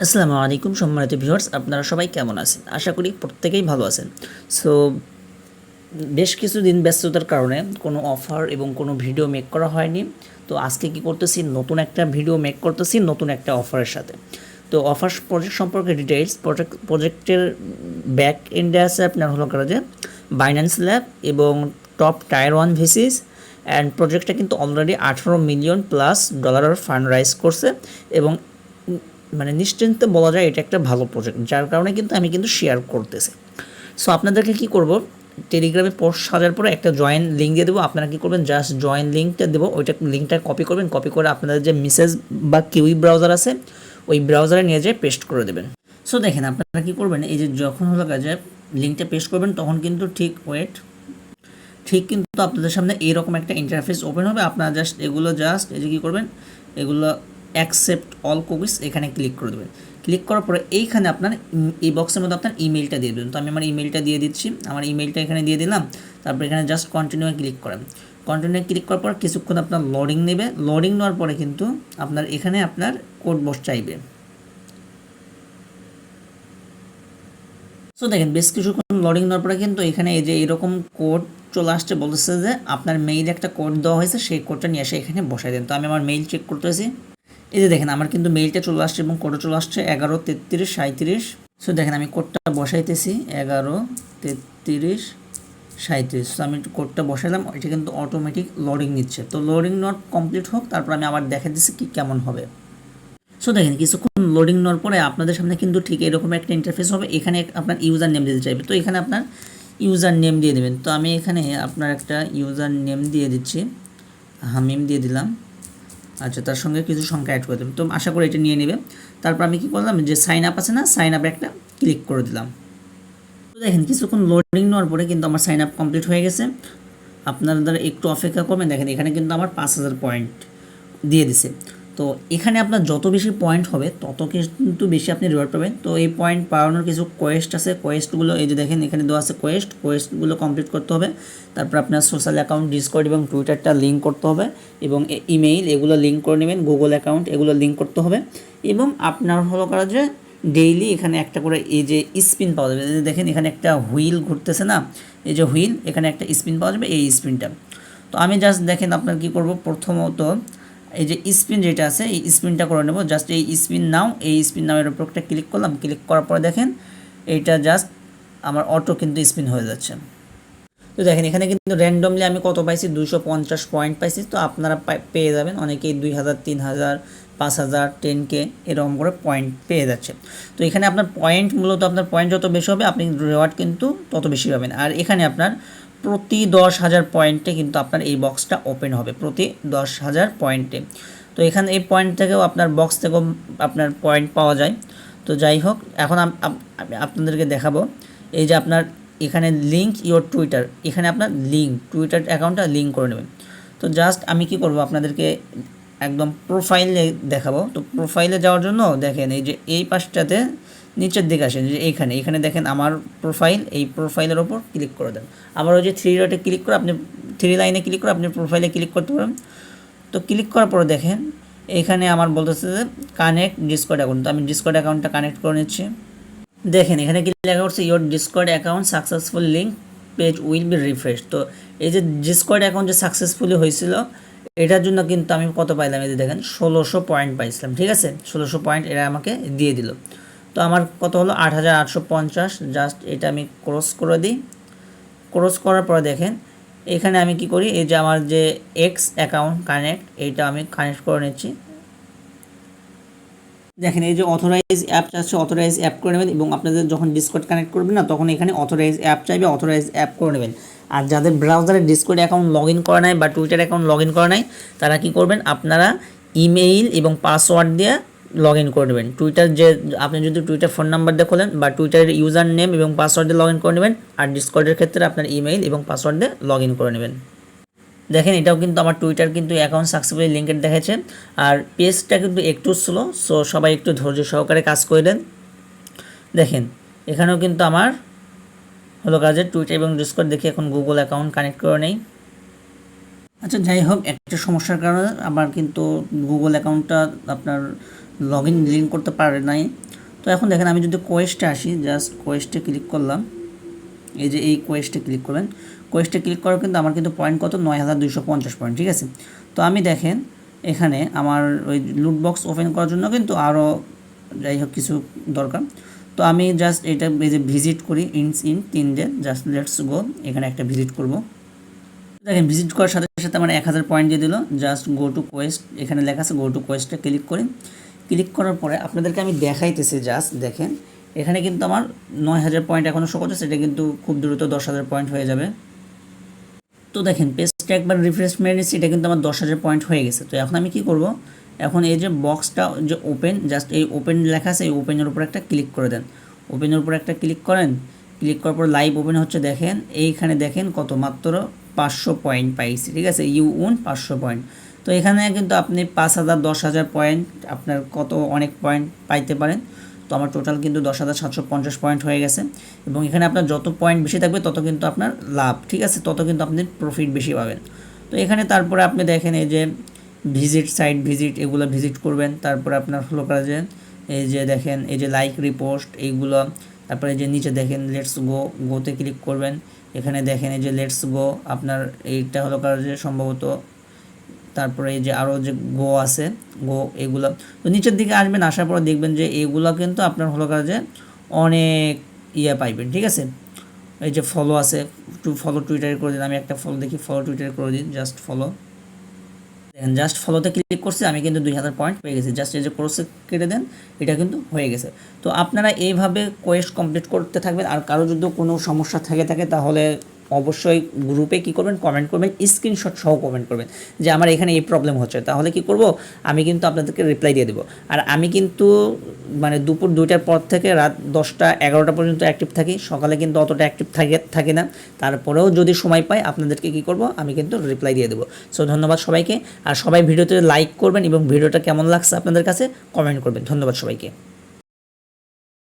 আসসালামু আলাইকুম সম্মানিত ভিউয়ার্স, আপনারা সবাই কেমন আছেন? আশা করি প্রত্যেকেই ভালো আছেন। সো বেশ কিছুদিন ব্যস্ততার কারণে কোনো অফার এবং কোনো ভিডিও মেক করা হয়নি। তো আজকে কি করতেছি, নতুন একটা ভিডিও মেক করতেছি নতুন একটা অফারের সাথে। তো অফার প্রজেক্ট সম্পর্কে ডিটেইলস, প্রজেক্টের ব্যাক এন্ডে আছে আপনার হলো করা যে বাইন্যান্স ল্যাব এবং টপ টায়ার 1 ভিসিস। অ্যান্ড প্রজেক্টটা কিন্তু অলরেডি $18 মিলিয়ন+ ফান্ড রাইজ করছে এবং মানে নিশ্চিন্তে বলা যায় এটা একটা ভালো প্রজেক্ট, যার কারণে কিন্তু আমি কিন্তু শেয়ার করতেছি। সো আপনাদেরকে কি করব, টেলিগ্রামে পোস্ট সাজার পরে একটা জয়েন লিঙ্ক দিয়ে দেবো। আপনারা কী করবেন, জাস্ট জয়েন লিঙ্কটা দেবো, ওইটা লিঙ্কটা কপি করবেন, কপি করে আপনাদের যে মেসেজ বা কিউই ব্রাউজার আছে ওই ব্রাউজারে নিয়ে যেয়ে পেস্ট করে দেবেন। সো দেখেন আপনারা কী করবেন, এই যে যখন হলো কাজে লিঙ্কটা পেস্ট করবেন তখন কিন্তু ঠিক কিন্তু আপনাদের সামনে এইরকম একটা ইন্টারফেস ওপেন হবে। আপনারা জাস্ট এই যে কী করবেন, এগুলো অ্যাকসেপ্ট অল কুকিজ এখানে ক্লিক করে দেবেন। ক্লিক করার পরে এইখানে আপনার এই বক্সের মধ্যে আপনার ইমেলটা দিয়ে দেবেন। তো আমি আমার ইমেলটা দিয়ে দিচ্ছি, আমার ইমেলটা এখানে দিয়ে দিলাম। তারপর এখানে জাস্ট কন্টিনিউ ক্লিক করেন। কন্টিনিউ ক্লিক করার পর কিছুক্ষণ আপনার লোডিং নেবে। লোডিং নেওয়ার পরে কিন্তু আপনার এখানে আপনার কোড বক্স চাইবে। সো দেখেন বেশ কিছুক্ষণ লোডিং নেওয়ার পরে কিন্তু এখানে এই যে এরকম কোড চলে আসছে, বলতেছে যে আপনার মেইল একটা কোড দেওয়া হয়েছে, সেই কোডটা নিয়ে এসে এখানে বসাই দেন। তো আমি আমার মেইল চেক করতেছি। এই যে দেখেন আমার কিন্তু মেইলটা চলে আসছে এবং কোডও চলে আসছে 113337। সো দেখেন আমি কোডটা বসাইতেছি 113337। সো আমি কোডটা বসাইলাম, এটা কিন্তু অটোমেটিক লোডিং নিচ্ছে। তো লোডিং নেওয়ার কমপ্লিট হোক, তারপর আমি আবার দেখা দিচ্ছি কি কেমন হবে। সো দেখেন কিছুক্ষণ লোডিং নেওয়ার পরে আপনাদের সামনে কিন্তু ঠিক এরকম একটা ইন্টারফেস হবে। এখানে আপনার ইউজার নেম দিতে চাইবে, তো এখানে আপনার ইউজার নেম দিয়ে দেবেন। তো আমি এখানে আপনার একটা ইউজার নেম দিয়ে দিচ্ছি, হামিম দিয়ে দিলাম। আচ্ছা, তার সঙ্গে কিছু সংখ্যা অ্যাড করে দেবেন। তো আশা করি এটা নিয়ে নেবে। তারপর আমি কী করলাম, যে সাইন আপ আছে না, সাইন আপে একটা ক্লিক করে দিলাম। তো দেখেন কিছুক্ষণ লোডিং নেওয়ার পরে কিন্তু আমার সাইন আপ কমপ্লিট হয়ে গেছে। আপনারা দ্বারা একটু অপেক্ষা করবেন। দেখেন এখানে কিন্তু আমার 5000 পয়েন্ট দিয়ে দিছে। তো এখানে আপনার যত বেশি পয়েন্ট হবে তত কিন্তু বেশি আপনি রিওয়ার্ড পাবেন। তো এই পয়েন্ট পাওয়ানোর কিছু কোয়েস্ট আছে, কোয়েস্টগুলো এই যে দেখেন এখানে দেওয়া আছে কোয়েস্টগুলো কমপ্লিট করতে হবে। তারপর আপনার সোশ্যাল অ্যাকাউন্ট, ডিসকর্ড এবং টুইটারটা লিঙ্ক করতে হবে এবং ইমেইল এগুলো লিঙ্ক করে নেবেন, গুগল অ্যাকাউন্ট এগুলো লিঙ্ক করতে হবে। এবং আপনার হলো করা যে ডেইলি এখানে একটা করে এই যে স্পিন পাওয়া যাবে। দেখেন এখানে একটা হুইল ঘুরতেছে না, এই যে হুইল, এখানে একটা স্পিন পাওয়া যাবে, এই স্পিনটা। তো আমি জাস্ট দেখেন আপনার কী করব, প্রথমত এই যে স্পিন যেটা আছে এই স্পিনটা করে নেব। জাস্ট এই স্পিন নাও, এই স্পিন নাও এর উপর একটা ক্লিক করলাম। ক্লিক করার পরে দেখেন এইটা জাস্ট আমার অটো কিন্তু স্পিন হয়ে যাচ্ছে। তো দেখেন এখানে কিন্তু র্যান্ডমলি আমি কত পাইছি, 250 পয়েন্ট পাইছি। তো আপনারা পেয়ে যাবেন, অনেকেই 2000, 3000, 5000, 10K এরকম করে পয়েন্ট পেয়ে যাচ্ছে। তো এখানে আপনার পয়েন্ট, মূলত আপনার পয়েন্ট যত বেশি হবে আপনি রিওয়ার্ড কিন্তু তত বেশি পাবেন। আর এখানে আপনার প্রতি 10,000 পয়েন্টে কিন্তু আপনার এই বক্সটা ওপেন হবে, প্রতি 10,000 পয়েন্টে। তো এখানে এই পয়েন্ট থেকেও আপনার বক্স থেকেও আপনার পয়েন্ট পাওয়া যায়। তো যাই হোক, এখন আমি আপনাদেরকে দেখাবো। এই যে আপনার এখানে লিঙ্ক ইওর টুইটার, এখানে আপনার টুইটার অ্যাকাউন্টটা লিঙ্ক করে নেবেন। তো জাস্ট আমি কি করব, আপনাদেরকে একদম প্রোফাইলে দেখাবো। তো প্রোফাইলে যাওয়ার জন্য দেখেন এই যে এই পাশটাতে নিচের দিকে আসেন, যে এখানে দেখেন আমার প্রোফাইল, এই প্রোফাইলের ওপর ক্লিক করে দেন। আবার ওই যে 3 ডটে ক্লিক করে আপনি 3 লাইনে ক্লিক করে আপনি প্রোফাইলে ক্লিক করতে পারেন। তো ক্লিক করার পরে দেখেন এখানে আমার বলতেছে যে কানেক্ট ডিসকর্ড অ্যাকাউন্ট। তো আমি ডিসকর্ড অ্যাকাউন্টটা কানেক্ট করে নিচ্ছি। দেখেন এখানে কি লেখা করছে, your Discord account successful, link page will be refresh. তো এই যে ডিসকর্ড অ্যাকাউন্ট যে সাকসেসফুলি হয়েছিল এটার জন্য কিন্তু আমি কত পাইলাম, এই যে দেখেন 1600 পয়েন্ট পাইছিলাম। ঠিক আছে, 1600 পয়েন্ট এরা আমাকে দিয়ে দিল। তো আমার কত হলো 8850। জাস্ট এটা আমি ক্রস করে দিই। ক্রস করার পরে দেখেন এখানে আমি কি করি, এই যে আমার যে এক্স অ্যাকাউন্ট কানেক্ট, এইটা আমি কানেক্ট করে নিচ্ছি। দেখেন এই যে অথরাইজ অ্যাপ চাচ্ছে, অথরাইজ অ্যাপ করে নেবেন। এবং আপনাদের যখন ডিসকর্ড কানেক্ট করবেন না, তখন এখানে অথরাইজ অ্যাপ চাইবে, অথরাইজ অ্যাপ করে নেবেন। আর যাদের ব্রাউজারে ডিসকর্ড অ্যাকাউন্ট লগ ইন করা নাই বা টুইটার অ্যাকাউন্ট লগ ইন করা নাই, তারা কি করবেন, আপনারা ইমেইল এবং পাসওয়ার্ড দিয়ে লগ ইন করে নেবেন। টুইটার যে আপনি যদি টুইটার ফোন নাম্বার দিয়ে খোলেন বা টুইটারের ইউজার নেম এবং পাসওয়ার্ড দিয়ে লগ ইন করে নেবেন। আর ডিসকর্ডের ক্ষেত্রে আপনার ইমেইল এবং পাসওয়ার্ড দিয়ে লগ ইন করে নেবেন। দেখেন এটাও কিন্তু আমার টুইটার কিন্তু অ্যাকাউন্ট সাকসেসফুলি লিঙ্কেড দেখাচ্ছে। আর পেজটা কিন্তু একটু স্লো, সো সবাই একটু ধৈর্য সহকারে কাজ করে দেন। দেখেন এখানেও কিন্তু আমার হলো কাজে টুইটার এবং ডিসকর্ড দেখি। এখন গুগল অ্যাকাউন্ট কানেক্ট করে নেই। আচ্ছা, যাই হোক, একটা সমস্যার কারণে আমার কিন্তু গুগল অ্যাকাউন্টটা আপনার লগ ইন লিঙ্ক করতে পারে নাই। তো এখন দেখেন, আমি যদি কোয়েস্টে আসি, জাস্ট কোয়েস্টে ক্লিক করলাম, এই যে এই কোয়েস্টে ক্লিক করবেন। কোয়েস্টে ক্লিক করার কিন্তু আমার কিন্তু পয়েন্ট কত, 9250 পয়েন্ট, ঠিক আছে। তো আমি দেখেন এখানে আমার ওই লুট বক্স ওপেন করার জন্য কিন্তু আরও যাই হোক কিছু দরকার। তো আমি জাস্ট এটা এই যে ভিজিট করি, in 3 day, just let's go, এখানে একটা ভিজিট করব। দেখেন ভিজিট করার সাথে সাথে আমার 1000 পয়েন্ট দিয়ে দিল। জাস্ট গো টু কোয়েস্ট, এখানে লেখা আছে গো টু কোয়েস্টে ক্লিক করি। ক্লিক করার পরে আপনাদেরকে আমি দেখাইতেছি, জাস্ট দেখেন এখানে কিন্তু আমার 9000 পয়েন্ট এখনও শো করছে, সেটা কিন্তু খুব দ্রুত 10,000 পয়েন্ট হয়ে যাবে। তো দেখেন পেজটা একবার রিফ্রেশ মেরে নিচ্ছি, এটা কিন্তু আমার 10,000 পয়েন্ট হয়ে গেছে। তো এখন আমি কি করব, এখন এই যে বক্সটা যে ওপেন, জাস্ট এই ওপেন লেখা আছে, এই ওপেনের উপর একটা ক্লিক করে দেন। ওপেনের উপর একটা ক্লিক করেন, ক্লিক করার পর লাইভ ওপেন হচ্ছে, দেখেন এইখানে দেখেন কত, মাত্র 500 পয়েন্ট পাইছি, ঠিক আছে, ইউ উন 500 পয়েন্ট। তো এখানে কিন্তু আপনি 5,000 10,000 পয়েন্ট আপনার কত অনেক পয়েন্ট পাইতে পারেন। তো আমার টোটাল কিন্তু 10,750 পয়েন্ট হয়ে গেছে। এবং এখানে আপনার যত পয়েন্ট বেশি থাকবে তত কিন্তু আপনার লাভ, ঠিক আছে, তত কিন্তু আপনি প্রফিট বেশি পাবেন। তো এখানে তারপরে আপনি দেখেন এই যে ভিজিট সাইট ভিজিট, এগুলো ভিজিট করবেন। তারপরে আপনার হলো কাজে এই যে দেখেন এই যে লাইক রিপোস্ট এইগুলো, তারপরে এই যে নিচে দেখেন লেটস গো, গোতে ক্লিক করবেন। এখানে দেখেন এই যে লেটস গো, আপনার এইটা হলো কাজে সম্ভবত, তারপরে এই যে আরও যে গো আছে, গো এগুলো। তো নিচের দিকে আসবেন, আসার পর দেখবেন যে এগুলো কিন্তু আপনার হলো কাজে অনেক ইয়ে পাইবেন, ঠিক আছে। এই যে ফলো আছে, ফলো টুইটারে করে দিন, আমি একটা ফলো দেখি, ফলো টুইটারে করে দিন, জাস্ট ফলো। দেখেন জাস্ট ফলোতে ক্লিক করছি, আমি কিন্তু 2000 পয়েন্ট পেয়ে গেছি। জাস্ট এই যে কোর্সে কেটে দেন, এটা কিন্তু হয়ে গেছে। তো আপনারা এইভাবে কোয়েস্ট কমপ্লিট করতে থাকবেন। আর কারো যদি কোনো সমস্যা থাকে তাহলে অবশ্যই গ্রুপে কী করবেন, কমেন্ট করবেন, স্ক্রিনশট সহ কমেন্ট করবেন যে আমার এখানে এই প্রবলেম হচ্ছে। তাহলে কি করব, আমি কিন্তু আপনাদেরকে রিপ্লাই দিয়ে দেবো। আর আমি কিন্তু মানে দুপুর 2টার পর থেকে রাত 10টা 11টা পর্যন্ত অ্যাক্টিভ থাকি, সকালে কিন্তু অতটা অ্যাক্টিভ থাকি না। তারপরেও যদি সময় পাই আপনাদেরকে কী করব, আমি কিন্তু রিপ্লাই দিয়ে দেবো। সো ধন্যবাদ সবাইকে। আর সবাই ভিডিওতে লাইক করবেন এবং ভিডিওটা কেমন লাগছে আপনাদের কাছে কমেন্ট করবেন। ধন্যবাদ সবাইকে।